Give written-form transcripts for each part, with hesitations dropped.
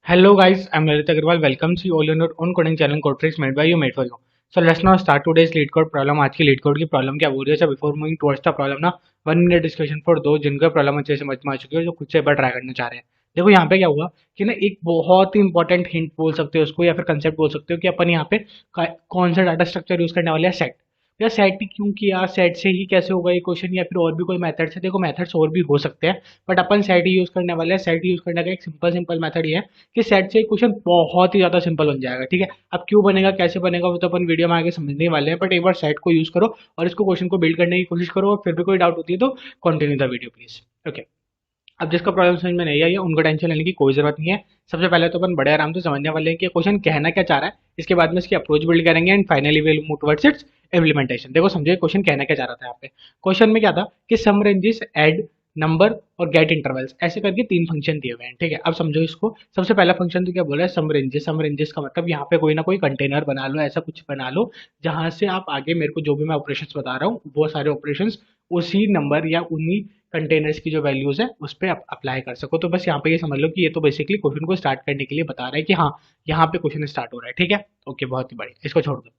Hello guys, I'm Lalit Agarwal. Welcome to all your own coding channel code tricks made by you, made for you. So let's now start today's lead code problem. आज की lead code की problem क्या बोल रही है? So before moving towards the problem ना 1 minute discussion for दो जिनका प्रॉब्लम अच्छे से समझ में आ चुकी है जो खुद से एक बार ट्राई करना चाह रहे हैं। देखो यहाँ पे क्या हुआ कि ना एक बहुत ही इंपॉर्टेंट हिंट बोल सकते हो उसको या फिर कंसेप्ट बोल सकते हो कि अपन यहाँ पे कौन सा डाटा स्ट्रक्चर यूज करने वाले हैं सेट। या सेट ही क्यों किया, सेट से ही कैसे होगा ये क्वेश्चन या फिर और भी कोई मेथड से। देखो मेथड्स और भी हो सकते हैं but upon set he use करने वाले हैं। सेट यूज करने का एक सिंपल मेथड ये है कि सेट से क्वेश्चन बहुत ही ज्यादा सिंपल बन जाएगा। ठीक है, अब क्यों बनेगा कैसे बनेगा वो तो अपन वीडियो में आगे समझने वाले हैं, बट एक बार सेट को यूज करो और इसको क्वेश्चन को बिल्ड करने की कोशिश करो और फिर भी कोई डाउट होती है तो continue the video please. Okay, अब जिसका प्रॉब्लम समझ में नहीं आई है उनको टेंशन लेने की कोई जरूरत नहीं है। सबसे पहले तो अपन बड़े आराम से समझने वाले हैं कि क्वेश्चन कहना क्या चाह रहा है, इसके बाद में इसकी अप्रोच बिल्ड करेंगे and finally will move towards it's implementation. देखो समझिए क्वेश्चन कहना क्या चाह रहा था यहाँ पे। क्वेश्चन में क्या था कि सम रेंजेस ऐड नंबर और गेट इंटरवल्स ऐसे करके तीन फंक्शन दिए हुए हैं। ठीक है, अब समझो इसको। सबसे पहला फंक्शन तो क्या बोला है, सम रेंजेस। सम रेंजेस का मतलब यहाँ पे कोई ना कोई कंटेनर बना लो, ऐसा कुछ बना लो जहां से आप आगे मेरे को जो भी मैं ऑपरेशंस बता रहा हूँ वो सारे ऑपरेशंस उसी नंबर या उन्हीं कंटेनर्स की जो वैल्यूज है उस पर अप्लाई कर सको। तो बस यहाँ पे ये समझ लो कि ये तो बेसिकली क्वेश्चन को स्टार्ट करने के लिए बता रहा है कि हाँ यहाँ पे क्वेश्चन स्टार्ट हो रहा है। ठीक है, ओके, बहुत ही बढ़िया, इसको छोड़ दो।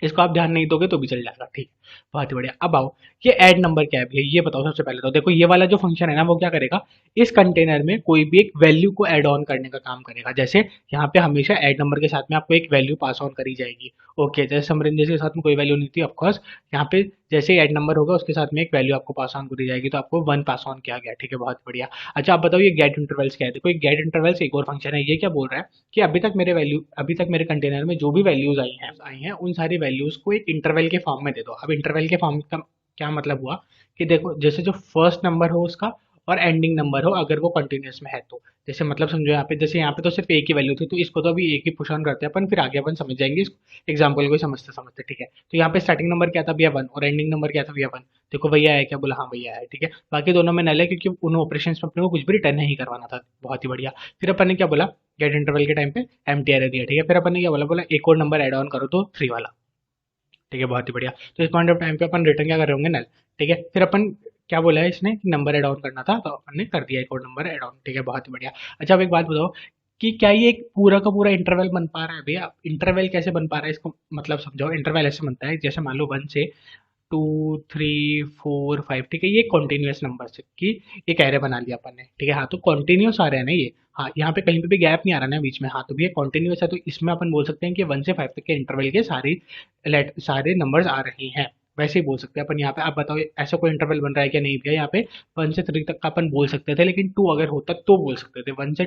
इसको आप ध्यान नहीं दोगे तो भी चल जाएगा। ठीक है, बहुत ही बढ़िया। अब आओ, ये ऐड नंबर क्या है भैया ये बताओ। सबसे पहले तो देखो ये वाला जो फंक्शन है ना वो क्या करेगा, इस कंटेनर में कोई भी एक वैल्यू को ऐड ऑन करने का काम करेगा। जैसे यहाँ पे हमेशा ऐड नंबर के साथ में आपको एक वैल्यू पास ऑन करी जाएगी। ओके, जैसे समरेंजस के साथ में कोई वैल्यू नहीं थी ऑफकोर्स, यहाँ पे जैसे ही ऐड नंबर होगा उसके साथ में एक वैल्यू आपको पास ऑन करी जाएगी तो आपको 1 पास ऑन किया गया। ठीक है, बहुत बढ़िया। अच्छा आप बताओ ये गेट इंटरवल्स क्या है। देखो गेट इंटरवल्स एक और फंक्शन है। ये क्या बोल रहा है कि अभी तक मेरे कंटेनर में जो भी वैल्यूज आई हैं उन सारी वैल्यूज को एक इंटरवल के फॉर्म में दे दो। अब इंटरवल के फॉर्म का क्या मतलब हुआ कि देखो जैसे जो फर्स्ट नंबर हो उसका और एंडिंग नंबर हो अगर वो कंटिन्यूस में है तो। जैसे मतलब समझो यहाँ पे, जैसे यहाँ पे तो सिर्फ एक ही वैल्यू थी तो इसको तो अभी एक ही पुश ऑन करते हैं अपन, फिर आगे अपन समझ जाएंगे इस एग्जाम्पल को समझते समझते। ठीक है, तो यहाँ पे स्टार्टिंग नंबर क्या था भैया 1 और एंडिंग नंबर क्या था भैया 1। देखो भैया है क्या, बोला हाँ भैया है। ठीक है, बाकी दोनों में नल है क्योंकि उन ऑपरेशन में अपने को कुछ भी रिटर्न नहीं करवाना था। बहुत ही बढ़िया। फिर अपन ने क्या बोला, गेट इंटरवल के टाइम पे एम्प्टी एरे दिया। ठीक है, फिर अपन ने क्या बोला, एक और नंबर ऐड ऑन करो तो 3 वाला। ठीक है, बहुत ही बढ़िया। तो इस पॉइंट ऑफ टाइम पे अपन रिटर्न क्या कर रहे होंगे, नल। ठीक है, फिर अपन क्या बोला है इसने कि नंबर ऐड ऑन करना था तो अपन ने कर दिया एक और नंबर ऐड ऑन। ठीक है, बहुत ही बढ़िया। अच्छा अब एक बात बताओ कि क्या ये एक पूरा का पूरा इंटरवल बन पा रहा है भैया। इंटरवल कैसे बन पा रहा है इसको मतलब समझाओ। इंटरवल ऐसे बनता है जैसे मान लो 1 से 2 3 4 5। ठीक है, ये कॉन्टिन्यूस नंबर की एक एरे बना लिया अपन ने। ठीक है, हाँ तो कॉन्टिन्यूस आ रहा है ना ये। हाँ यहाँ पे कहीं पे भी गैप नहीं आ रहा ना बीच में। हाँ तो भी ये कॉन्टिन्यूस है तो इसमें अपन बोल सकते हैं कि 1 से 5 तक के इंटरवल के सारे नंबर्स आ रहे हैं। वैसे ही बोल सकते हैं अपन यहाँ पे। आप बताओ ऐसा कोई इंटरवल बन रहा है क्या, नहीं भैया। यहाँ पे 1 से 3 तक का अपन बोल सकते थे लेकिन 2 अगर होता तो बोल सकते थे। 1 से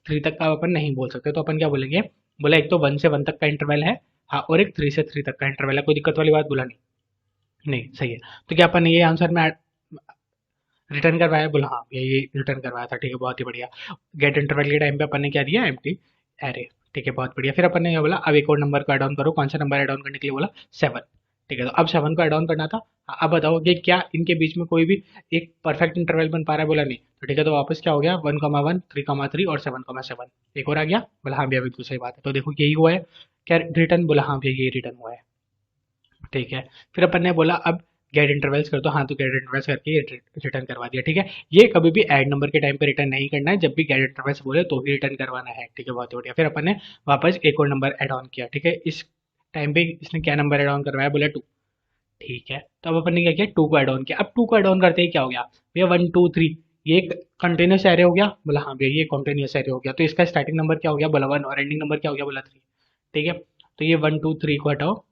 3 तक का अपन नहीं बोल सकते तो अपन क्या बोलेंगे, बोला एक तो 1 से 1 तक का इंटरवल है, हाँ, और एक 3 से 3 तक का इंटरवल है। कोई दिक्कत वाली बात बोला नहीं? नहीं, सही है। तो क्या अपन ने ये आंसर में रिटर्न करवाया, बोला हाँ ये रिटर्न करवाया था। ठीक है, बहुत ही बढ़िया। गेट इंटरवल के टाइम पे अपन ने क्या दिया, एम्प्टी एरे। ठीक है, बहुत बढ़िया। फिर अपन ने क्या बोला, अब एक और नंबर को ऐड ऑन करो। कौन सा नंबर ऐड ऑन करने के लिए बोला, 7। ठीक है, तो अब 7 को ऐड ऑन करना था। अब बताओ कि क्या इनके बीच में कोई भी एक परफेक्ट इंटरवल बन पा रहा है, बोला नहीं। तो ठीक है, तो वापस क्या हो गया, 1,1 3,3 और 7,7। एक और आ गया, बोला हाँ भैया बिल्कुल सही बात है। तो देखो यही हुआ है क्या रिटर्न, बोला हाँ भैया ये रिटर्न हुआ है। ठीक है, फिर अपन ने बोला अब गेट इंटरवल्स कर दो। हाँ तो गेट इंटरवल्स करके ये रिटर्न करवा दिया। ठीक है, ये कभी भी ऐड नंबर के टाइम पे रिटर्न नहीं करना है, जब भी गेट इंटरवल्स बोले तो ही रिटर्न करवाना है। ठीक है, बहुत ही बढ़िया। फिर अपन ने वापस एक और नंबर ऐड ऑन किया। ठीक है, इस टाइम पे इसने क्या नंबर ऐड ऑन करवाया, बोला 2। ठीक है, तो अब अपन ने क्या किया, 2 को ऐड ऑन किया। अब 2 को ऐड ऑन करते ही क्या हो गया भैया, 1 2 3, ये एक कंटिन्यूस एरे हो गया। बोला हाँ भैया ये कंटिन्यूस एरे हो गया। तो इसका स्टार्टिंग नंबर क्या हो गया, बोला 1 और एंडिंग नंबर क्या हो गया, बोला 3। ठीक है, तो ये 1 2 3 को हटाओ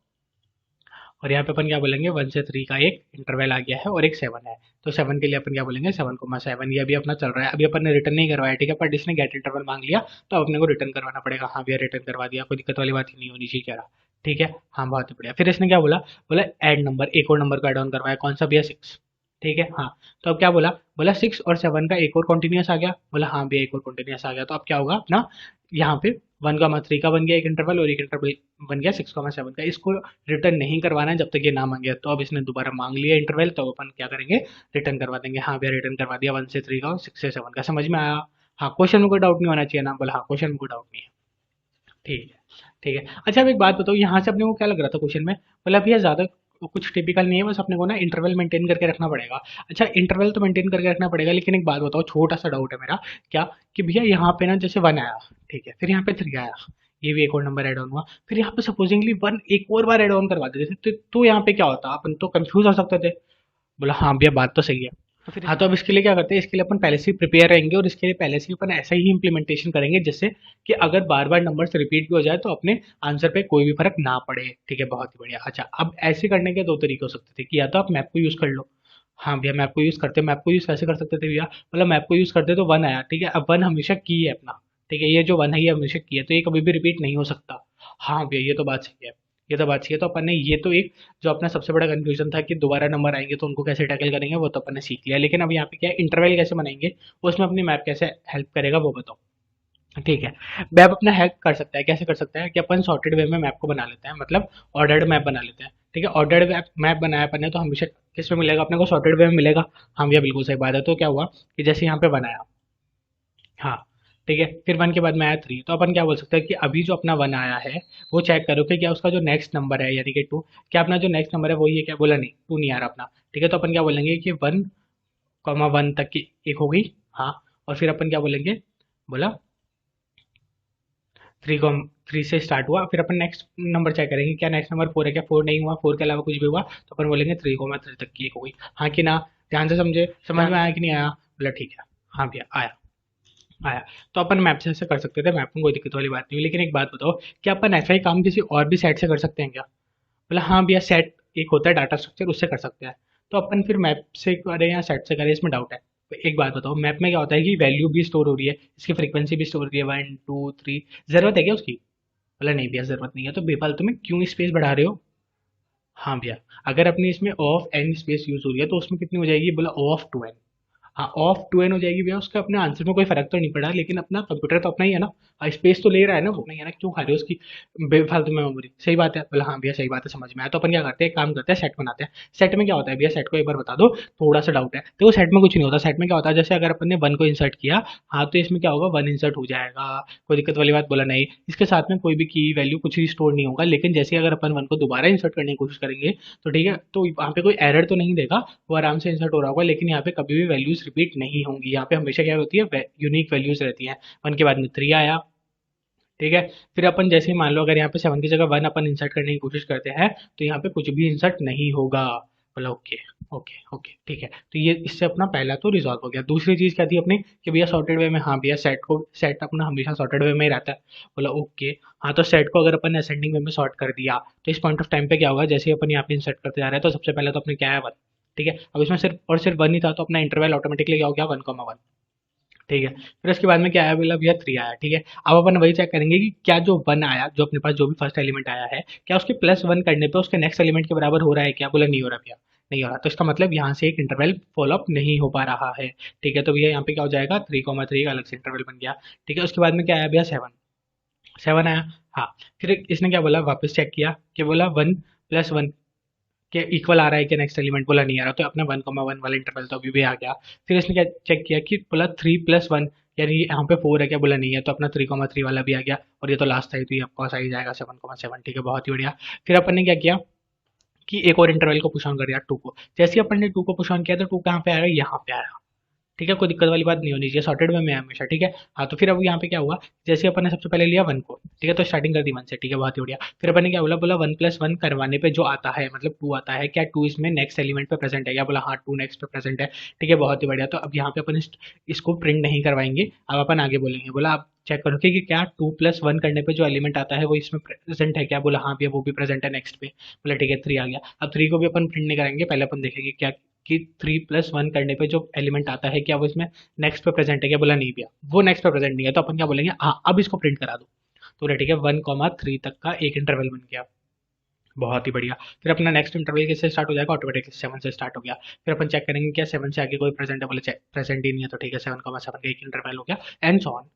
और यहाँ पे अपन क्या बोलेंगे, 1 से 3 का एक इंटरवल आ गया है और एक 7 है। तो 7 के लिए अपन क्या बोलेंगे, 7,7। ये अभी अपना चल रहा है, अभी अपन ने रिटर्न नहीं करवाया। ठीक है, बट इसने गेट इंटरवल मांग लिया तो अब अपने को रिटर्न करवाना पड़ेगा। हाँ भैया रिटर्न करवा दिया, कोई दिक्कत वाली बात ही नहीं होनी चाहिए कह रहा। ठीक है, हाँ बहुत ही बढ़िया। फिर इसने क्या बोला, बोला ऐड नंबर, एक और नंबर को ऐड ऑन करवाया। कौन सा भैया, 6। ठीक है, हाँ तो अब क्या बोला, बोला 6 और 7 का एक और कॉन्टिन्यूस आ गया। बोला हाँ भैया एक और कॉन्टिन्यूस आ गया। तो अब क्या होगा अपना, यहाँ पे 1,3 का बन गया एक इंटरवल और एक इंटरवल बन गया 6,7 का। इसको रिटर्न नहीं करवाना है जब तक ये ना मांगे। तो अब इसने दोबारा मांग लिया इंटरवल तो अपन क्या करेंगे, रिटर्न करवा देंगे। हाँ भैया रिटर्न करवा दिया 1 से 3 का और 6 से 7 का। समझ में आया? हाँ, क्वेश्चन में कोई डाउट नहीं होना चाहिए ना, बोला हाँ क्वेश्चन में कोई डाउट नहीं है। ठीक है, ठीक है। अच्छा अब एक बात बताओ, यहाँ से अपने को क्या लग रहा था क्वेश्चन में, बोला भैया ज्यादा वो कुछ टिपिकल नहीं है, बस अपने को ना इंटरवल मेंटेन करके रखना पड़ेगा। अच्छा, इंटरवल तो मेंटेन करके रखना पड़ेगा, लेकिन एक बात बताओ, छोटा सा डाउट है मेरा। क्या? कि भैया यहाँ पे ना जैसे 1 आया, ठीक है, फिर यहाँ पे 3 आया, ये भी एक और नंबर ऐड ऑन हुआ, फिर यहाँ पे सपोजिंगली 1 एक और बार ऐड ऑन करवा देते थे, तो यहाँ पे क्या होता, अपन तो कंफ्यूज हो सकते थे। बोला हाँ भैया, बात तो सही है। तो फिर हाँ, तो अब इसके लिए क्या करते हैं, इसके लिए अपन पहले से ही प्रिपेयर रहेंगे, और इसके लिए पहले से ही अपन ऐसा ही इम्प्लीमेंटेशन करेंगे जिससे कि अगर बार बार नंबर्स रिपीट भी हो जाए तो अपने आंसर पे कोई भी फर्क ना पड़े। ठीक है, बहुत ही बढ़िया। अच्छा, अब ऐसे करने के दो तरीके हो सकते थे कि या तो आप मैप को यूज़ कर लो। हाँ भैया, मैप को यूज़ करते, मैप को यूज़ कैसे कर सकते थे भैया? मतलब मैप को यूज़ करते तो 1 आया, ठीक है, अब 1 हमेशा की है अपना, ठीक है, ये जो 1 है ये हमेशा की है, तो ये कभी भी रिपीट नहीं हो सकता। हाँ भैया, ये तो बात सही है, ये तो बात सही है। तो अपन ने ये तो एक जो अपना सबसे बड़ा कंफ्यूजन था कि दोबारा नंबर आएंगे तो उनको कैसे टैकल करेंगे, वो तो अपन ने सीख लिया। लेकिन अब यहाँ पे क्या है, इंटरवल कैसे बनाएंगे, उसमें अपनी मैप कैसे हेल्प करेगा वो बताओ। ठीक है, मैप अपना हेल्प कर सकता है, कैसे कर सकता है कि अपन सॉर्टेड वे में मैप को बना लेते हैं, मतलब ऑर्डर्ड मैप बना लेते हैं। ठीक है, ऑर्डर्ड मैप बनाया अपन ने तो हमेशा किस में मिलेगा अपने को, सॉर्टेड वे में मिलेगा। हाँ भैया, बिल्कुल सही बात है। तो क्या हुआ कि जैसे यहाँ पे बनाया, हाँ, ठीक है, फिर 1 के बाद में आया 3, तो अपन क्या बोल सकते हैं कि अभी जो अपना 1 आया है वो चेक करो कि क्या उसका जो नेक्स्ट नंबर है यानी कि 2, क्या अपना जो नेक्स्ट नंबर है वही है क्या? बोला नहीं, 2 नहीं आ रहा अपना। ठीक है, तो अपन क्या बोलेंगे कि 1, 1 तक की एक हो गई। हाँ, और फिर अपन क्या बोलेंगे, बोला 3 से स्टार्ट हुआ, फिर अपन नेक्स्ट नंबर चेक करेंगे, क्या नेक्स्ट नंबर 4 है क्या? 4 नहीं हुआ, 4 के अलावा कुछ भी हुआ तो अपन बोलेंगे 3, 3 तक की एक हो गई। हाँ कि ना? ध्यान से समझे, समझ में आया कि नहीं आया? बोला ठीक है। हाँ भैया, आया, आया। तो अपन मैप से ऐसे कर सकते थे, मैप में कोई दिक्कत वाली बात नहीं हुई। लेकिन एक बात बताओ, क्या अपन ऐसा ही काम किसी और भी सेट से कर सकते हैं क्या? बोला हाँ भैया, सेट एक होता है डाटा स्ट्रक्चर, उससे कर सकते हैं। तो अपन फिर मैप से करें या सेट से करें, इसमें डाउट है। तो एक बात बताओ, मैप में क्या होता है कि वैल्यू भी स्टोर हो रही है, इसकी फ्रीक्वेंसी भी स्टोर हो रही है, 1, 2, 3, जरूरत है क्या उसकी? बोला नहीं भैया, जरूरत नहीं है, तो बेफालतू में क्यों स्पेस बढ़ा रहे हो? हाँ भैया, अगर अपनी इसमें ऑफ एन स्पेस यूज हो रही है तो उसमें कितनी हो जाएगी? बोला ऑफ 2n। हाँ, ऑफ 2n हो जाएगी भैया, उसका अपने आंसर में कोई फर्क तो नहीं पड़ा, लेकिन अपना कंप्यूटर तो अपना ही है ना, स्पेस तो ले रहा है ना, वो नहीं है ना, क्यों खा रहे हो उसकी बेफालतू में मेमोरी? सही बात है। बोला हाँ भैया, सही बात है, समझ में आया। तो अपन क्या करते हैं, एक काम करते हैं, सेट बनाते हैं। सेट में क्या होता है भैया, सेट को एक बार बता दो, थोड़ा सा डाउट है। तो सेट में कुछ नहीं होता, सेट में क्या होता है, जैसे अगर अपन ने 1 को इंसर्ट किया, हाँ, तो इसमें क्या होगा, 1 इंसर्ट हो जाएगा, कोई दिक्कत वाली बात? बोला नहीं, इसके साथ में कोई भी की वैल्यू कुछ भी स्टोर नहीं होगा। लेकिन जैसे अगर अपन 1 को दोबारा इंसर्ट करने की कोशिश करेंगे तो ठीक है, तो वहाँ पे कोई एरर तो नहीं देगा, वो आराम से इंसर्ट हो रहा होगा, लेकिन यहाँ पे कभी भी वैल्यूज रिपीट नहीं होंगी। यहाँ पे हमेशा क्या होती है, यूनिक वैल्यूज रहती हैं। 1 के बाद में 3 आया, ठीक है, फिर अपन जैसे ही मान लो अगर यहाँ पे 7 की जगह 1 अपन इंसर्ट करने की कोशिश करते हैं तो यहाँ पे कुछ भी इंसर्ट नहीं होगा। बोला ओके, ओके, ओके, ठीक है। तो ये इससे अपना पहला तो रिजॉल्व हो गया। दूसरी चीज़ क्या थी अपनी कि भैया सॉर्टेड वे में, हाँ भैया, सेट अपना हमेशा सॉर्टेड वे में ही रहता है। बोला ओके। हाँ, तो सेट को अगर अपन असेंडिंग वे में सॉर्ट कर दिया तो इस पॉइंट ऑफ टाइम पे क्या होगा, जैसे ही अपन यहाँ पे इंसर्ट करते जा रहे हैं तो सबसे पहले तो अपने क्या है, 1। ठीक है, अब इसमें सिर्फ और सिर्फ 1 ही था, तो अपना इंटरवल ऑटोमेटिकली क्या हो गया, 1,1। ठीक है, फिर उसके बाद में क्या आया, बोला भैया 3 आया। ठीक है, अब अपन वही चेक करेंगे कि क्या जो 1 आया, जो अपने पास जो भी फर्स्ट एलिमेंट आया है, क्या उसके +1 करने पे उसके नेक्स्ट एलिमेंट के बराबर हो रहा है क्या? बोला नहीं हो रहा भैया, नहीं हो रहा। तो इसका मतलब यहाँ से एक इंटरवल फॉलोअप नहीं हो पा रहा है। ठीक है, तो भैया यहाँ पे क्या हो जाएगा, 3,3 का अलग से इंटरवल बन गया। ठीक है, उसके बाद में क्या आया भैया, 7। 7 आया। हाँ, फिर इसने क्या बोला, वापस चेक किया कि बोला 1 + 1 के इक्वल आ रहा है कि नेक्स्ट एलिमेंट? बोला नहीं आ रहा, तो अपना 1,1 वाला इंटरवल तो अभी भी आ गया। फिर इसने क्या चेक किया कि बोला 3 + 1, यानी यहाँ पे 4 है क्या? बोला नहीं है, तो अपना 3,3 वाला भी आ गया, और ये तो लास्ट था, तो ये आपका सही जाएगा 7,7। ठीक है, बहुत ही बढ़िया। फिर अपन ने क्या किया कि एक और इंटरवल को पुश ऑन कर दिया, 2 को। जैसे ही अपन ने 2 को पुश ऑन किया तो 2 कहाँ पे आया, यहाँ पे आया। ठीक है, कोई दिक्कत वाली बात नहीं होनी चाहिए, सॉर्टेड वे में है हमेशा। ठीक है, हाँ, तो फिर अब यहाँ पे क्या हुआ, जैसे अपन ने सबसे पहले लिया 1 को, ठीक है, तो स्टार्टिंग कर दी 1 से। ठीक है, बहुत ही बढ़िया। फिर अपन ने क्या बोला, बोला 1 + 1 करवाने पे जो आता है, मतलब 2 आता है, क्या 2 इसमें नेक्स्ट एलिमेंट पे प्रेजेंट है क्या? बोला हाँ, 2 नेक्स्ट पे प्रेजेंट है। ठीक है, बहुत ही बढ़िया। तो अब यहाँ पे अपन इसको प्रिंट नहीं करवाएंगे, अब अपन आगे बोलेंगे। बोला आप चेक करो कि क्या 2 + 1 करने पे जो एलिमेंट आता है वो इसमें प्रेजेंट है क्या? बोला हाँ भैया, वो भी प्रेजेंट है नेक्स्ट पे। बोला ठीक है, 3 आ गया। अब 3 को भी अपन प्रिंट नहीं करेंगे, पहले अपन देखेंगे क्या कि 3 + 1 करने पे जो एलिमेंट आता है क्या वो इसमें नेक्स्ट पे प्रेजेंट है क्या? बोला नहीं भैया, वो नेक्स्ट पे प्रेजेंट नहीं है, तो अपन क्या बोलेंगे, हाँ, अब इसको प्रिंट करा दो। तो बोला ठीक है, 1,3 तक का एक इंटरवल बन गया। बहुत ही बढ़िया। फिर अपना नेक्स्ट इंटरवल किससे स्टार्ट हो जाएगा, ऑटोमेटिकली 7 से स्टार्ट हो गया। फिर अपन चेक करेंगे क्या 7 से आगे कोई प्रेजेंट है? बोले प्रेजेंट ही नहीं है, तो ठीक है, 7,7 का एक इंटरवल हो गया, एंड सो ऑन।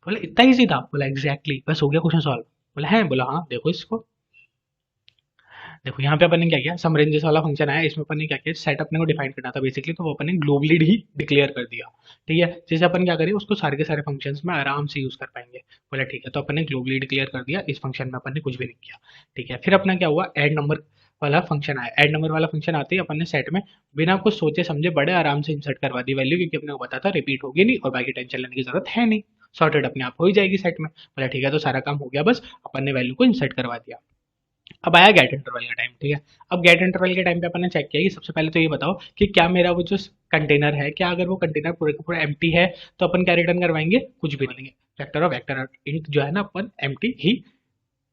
बोले इतना ईजी था? बोला एग्जैक्टली, बस हो गया क्वेश्चन सॉल्व। बोला है? बोला हाँ, देखो इसको, देखो यहाँ पे अपन ने क्या किया, सम रेंजेस वाला फंक्शन आया, इसमें अपन ने क्या किया, सेट अपने को डिफाइन करना था बेसिकली, तो वो अपन ने ग्लोबली ही डिक्लेयर कर दिया। ठीक है, जैसे अपन क्या करें, उसको सारे के सारे फंक्शंस में आराम से यूज कर पाएंगे। बोला ठीक है, तो अपन ने ग्लोबली डिक्लेयर कर दिया, इस फंक्शन में अपन ने कुछ भी नहीं किया। ठीक है, फिर अपना क्या हुआ, ऐड नंबर वाला फंक्शन आया। ऐड नंबर वाला फंक्शन आते ही अपन ने सेट में बिना कुछ सोचे समझे बड़े आराम से इंसर्ट करवा दी वैल्यू, क्योंकि अपने को पता था रिपीट होगी नहीं और बाकी टेंशन लेने की जरूरत है नहीं, सॉर्टेड अपने आप हो ही जाएगी सेट में। बोला ठीक है, तो सारा काम हो गया, बस अपन ने वैल्यू को इंसर्ट करवा दिया। अब आया गेट इंटरवल का टाइम, ठीक है। अब गेट इंटरवल के टाइम पे अपन ने चेक किया कि सबसे पहले तो ये बताओ कि क्या मेरा वो जो कंटेनर है, क्या अगर वो कंटेनर पूरे का पूरा एम्प्टी है तो अपन क्या रिटर्न करवाएंगे, कुछ भी नहीं, वेक्टर और वेक्टर इंट जो है ना अपन एम्प्टी ही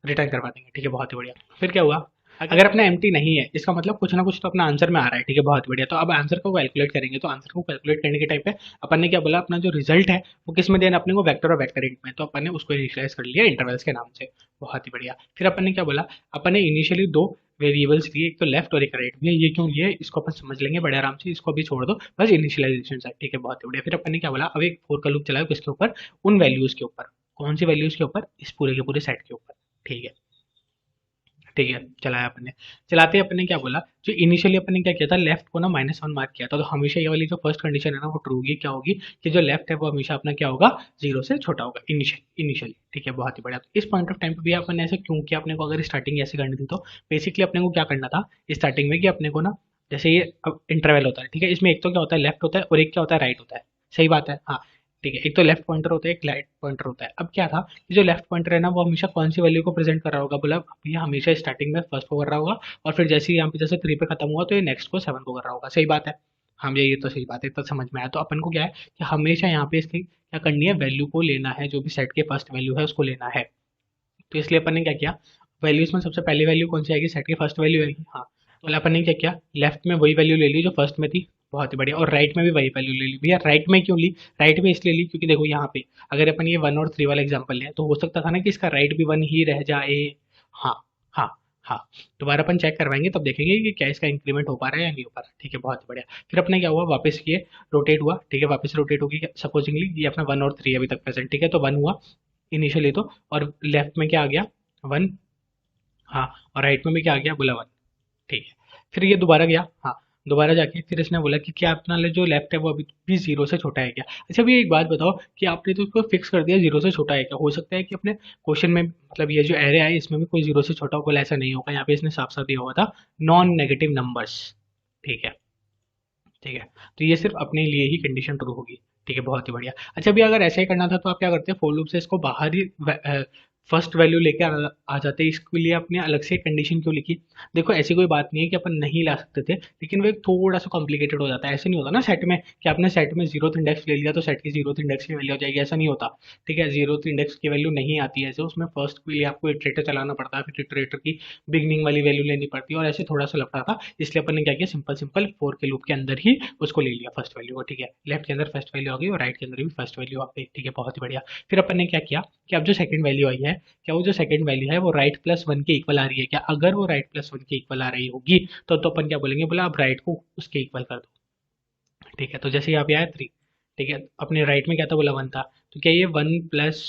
रिटर्न करवा देंगे, ठीक है, बहुत ही बढ़िया। फिर क्या हुआ, अगर अपना एम्प्टी नहीं है इसका मतलब कुछ ना कुछ तो अपना आंसर में आ रहा है, ठीक है, बहुत बढ़िया। तो अब आंसर को कैलकुलेट करेंगे, तो आंसर को कैलकुलेट करने के टाइम पे अपन ने क्या बोला, अपना जो रिजल्ट है वो किस में देना अपने को, वेक्टर और वेक्टर इंट में, तो अपन ने उसको इनिशियलाइज कर लिया इंटरवल्स के नाम से, बहुत ही बढ़िया। फिर अपन ने क्या बोला, अपन ने इनिशियली दो वेरिएबल्स लिए, एक तो लेफ्ट और एक राइट में, ये क्यों लिए इसको अपन समझ लेंगे बड़े आराम से, इसको अभी छोड़ दो, बस इनिशियलाइजेशन है, ठीक है, बहुत ही बढ़िया। फिर अपन ने क्या बोला, अब एक फोर का लूप चलाओ किसके ऊपर, उन वैल्यूज के ऊपर, कौन सी वैल्यूज के ऊपर, इस पूरे के पूरे सेट के ऊपर, ठीक है, ठीक है, चलाया अपन ने। चलाते ही अपन ने क्या बोला, जो इनिशियली अपन ने क्या किया था, लेफ्ट को ना -1 मार्क किया था, तो हमेशा ये वाली जो फर्स्ट कंडीशन है ना वो ट्रू होगी, क्या होगी कि जो लेफ्ट है वो हमेशा अपना क्या होगा, जीरो से छोटा होगा इनिशियली, ठीक है, बहुत ही बढ़िया। तो इस पॉइंट ऑफ टाइम पे भी अपन ने ऐसे क्यों किया, अपने को अगर स्टार्टिंग ऐसे करनी थी तो बेसिकली अपने को क्या करना था स्टार्टिंग में, कि अपने को ना जैसे ये इंटरवल होता है, ठीक है, इसमें एक तो क्या होता है लेफ्ट होता है और एक क्या होता है राइट होता है, सही बात है, हाँ, ठीक है, एक तो लेफ्ट पॉइंटर होता है एक राइट पॉइंटर होता है। अब क्या था कि जो लेफ्ट पॉइंटर है ना वो हमेशा कौन सी वैल्यू को प्रेजेंट कर रहा होगा, बोला ये हमेशा स्टार्टिंग में फर्स्ट को कर रहा होगा और फिर जैसे ही यहाँ पे जैसे 3 पे खत्म हुआ तो ये नेक्स्ट को 7 को कर रहा होगा, सही बात है, हम ये तो सही बात है, तो समझ में आया। तो अपन को क्या है कि हमेशा यहाँ पे इसकी क्या करनी है, वैल्यू को लेना है, जो भी सेट के फर्स्ट वैल्यू है उसको लेना है। तो इसलिए अपन ने क्या किया, वैल्यूज में सबसे पहली वैल्यू कौन सी आएगी, सेट की फर्स्ट वैल्यू आएगी, हाँ, तो अपन ने क्या किया, लेफ्ट में वही वैल्यू ले ली जो फर्स्ट में थी, बहुत ही बढ़िया, और राइट में भी वही वैल्यू ले ली। भैया राइट में क्यों ली, राइट में इसलिए ली क्योंकि देखो यहाँ पे अगर अपन ये 1 और 3 वाला एग्जाम्पल लें तो हो सकता था ना कि इसका राइट भी 1 ही रह जाए, हाँ, हाँ, हाँ, दोबारा अपन चेक करवाएंगे तब देखेंगे कि क्या इसका इंक्रीमेंट हो पा रहा है या नहीं हो पा रहा, ठीक है, बहुत ही बढ़िया। फिर अपने क्या हुआ, वापस ये रोटेट हुआ, ठीक है, वापस रोटेट होगी, सपोजिंगली ये अपना 1 और 3 अभी तक प्रेजेंट, ठीक है, तो 1 हुआ इनिशियली तो, और लेफ्ट में क्या आ गया 1, हाँ, और राइट में भी क्या आ गया, बोला 1, ठीक है। फिर ये दोबारा गया, हाँ, दोबारा जाके फिर इसने बोला कि क्या अपना जो लेफ्ट है वो अभी भी जीरो से छोटा है क्या। अच्छा भैया एक बात बताओ कि आपने तो इसको फिक्स कर दिया जीरो से छोटा है क्या, हो सकता है कि अपने क्वेश्चन में मतलब ये जो एरे है इसमें भी कोई जीरो से छोटा हो, बोला ऐसा नहीं होगा, यहाँ पे इसने साफ साफ दिया हुआ था नॉन नेगेटिव नंबर्स, ठीक है, ठीक है, तो ये सिर्फ अपने लिए ही कंडीशन ट्रू होगी, ठीक है, बहुत ही बढ़िया। अच्छा भी अगर ऐसा ही करना था तो आप क्या करते हैं, फोर लूप से इसको बाहर ही फर्स्ट वैल्यू लेके आ जाते, इसके लिए आपने अलग से कंडीशन क्यों लिखी। देखो ऐसी कोई बात नहीं है कि अपन नहीं ला सकते थे, लेकिन वो एक थोड़ा सा कॉम्प्लिकेटेड हो जाता है, ऐसे नहीं होता ना सेट में कि आपने सेट में जीरोथ इंडेक्स ले लिया तो सेट की जीरोथ इंडेक्स की वैल्यू हो जाएगी, ऐसा नहीं होता, ठीक है, जीरोथ इंडेक्स की वैल्यू नहीं आती है ऐसे, उसमें फर्स्ट के लिए आपको इटरेटर चलाना पड़ता है, फिर इटरेटर की बिगनिंग वाली वैल्यू लेनी पड़ती है, और ऐसे थोड़ा सा लगता था, इसलिए अपन ने क्या किया, सिंपल सिंपल फोर के लूप के अंदर ही उसको ले लिया फर्स्ट वैल्यू को, ठीक है, लेफ्ट के अंदर फर्स्ट वैल्यू आ गई और राइट के अंदर भी फर्स्ट वैल्यू आ गई, ठीक है, बहुत ही बढ़िया। फिर अपन ने क्या किया कि अब जो सेकंड वैल्यू आई है, क्या वो जो सेकंड वैल्यू है वो राइट प्लस वन के इक्वल आ रही है क्या, अगर वो राइट प्लस वन के इक्वल आ रही होगी तो अपन क्या बोलेंगे, बोला अब राइट को उसके इक्वल कर दो, ठीक है, तो जैसे यहाँ पे आया 3, ठीक है, अपने राइट में क्या था, बोला 1 था, तो क्या ये 1 प्लस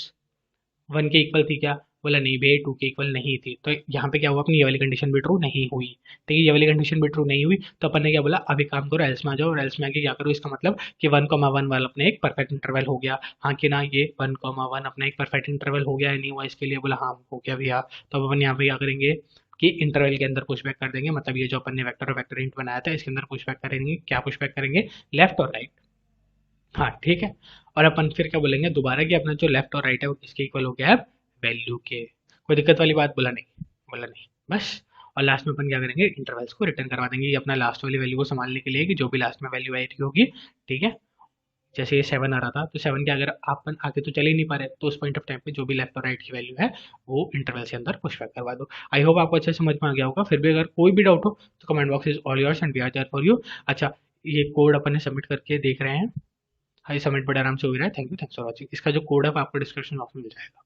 1 के इक्वल थी क्या, बोला नहीं भैया 2 के इक्वल नहीं थी, तो यहाँ पे क्या हुआ, अपनी ये वाली कंडीशन भी ट्रू नहीं हुई, ठीक है, ये वाली कंडीशन भी ट्रू नहीं हुई, तो अपन ने क्या बोला, अभी काम करो एल्स में आ जाओ, और एल्स में आके क्या करो, इसका मतलब कि 1,1 वाला अपने एक परफेक्ट इंटरवल हो गया, हाँ कि ना, ये 1,1 अपना एक परफेक्ट इंटरवल हो गया या नहीं हुआ, इसके लिए बोला हाँ हो गया भैया, तो अब अपन यहाँ पे क्या करेंगे कि इंटरवल के अंदर पुशबैक कर देंगे, मतलब ये जो अपन ने वेक्टर और वेक्टर इंट बनाया था इसके अंदर पुशबैक करेंगे, क्या पुशबैक करेंगे, लेफ्ट और राइट, हाँ ठीक है, और अपन फिर क्या बोलेंगे दोबारा कि अपना जो लेफ्ट और राइट है वो किसके इक्वल हो गया है, वैल्यू के, कोई दिक्कत वाली बात, बोला नहीं, बोला नहीं, बस। और लास्ट में अपन क्या करेंगे, इंटरवल्स को रिटर्न करवा देंगे, ये अपना लास्ट वाली वैल्यू को संभालने के लिए कि जो भी लास्ट में वैल्यू आई रही होगी, ठीक है, जैसे ये 7 आ रहा था तो 7 के अगर अपन आगे तो चल ही नहीं पा रहे तो उस पॉइंट ऑफ टाइम पे जो भी लेफ्ट और राइट की वैल्यू है वो इंटरवल के अंदर पुशबैक करवा दो। आई होप आपको अच्छे से समझ में आ गया होगा, फिर भी अगर कोई भी डाउट हो तो comment box is all yours and we are there for you. अच्छा, ये कोड अपन ने सबमिट करके देख रहे हैं, हाँ ये सबमिट बड़े आराम से हो रहा है, thank you, thanks for watching, इसका जो कोड है वो आपको डिस्क्रिप्शन बॉक्स में मिल जाएगा।